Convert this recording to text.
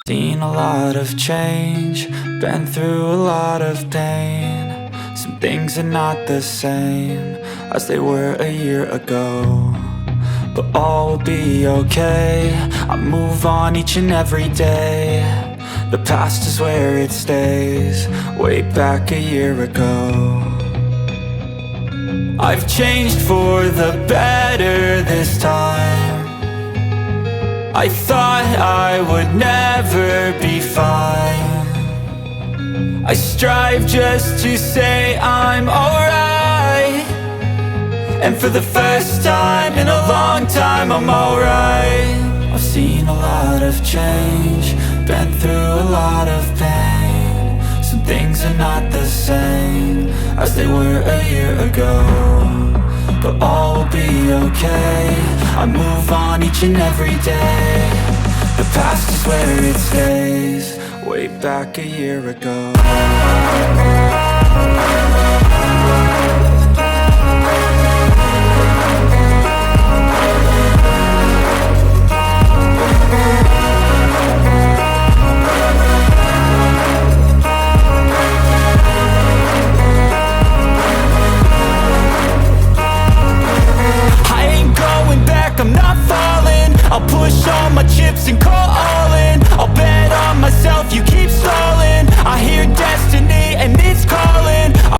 Seen a lot of change, been through a lot of pain. Some things are not the same as they were a year ago, but all will be okay. I move on each and every day. The past is where it stays, way back a year ago. I've changed for the better this time. I thought I would never be fine. I strive just to say I'm alright, and for the first time in a long time I'm alright. I've seen a lot of change, been through a lot of pain. Some things are not the same as they were a year ago, but all will be okay. I move on each and every day. The past is where it stays, way back a year ago. I'm not falling, I'll push all my chips and call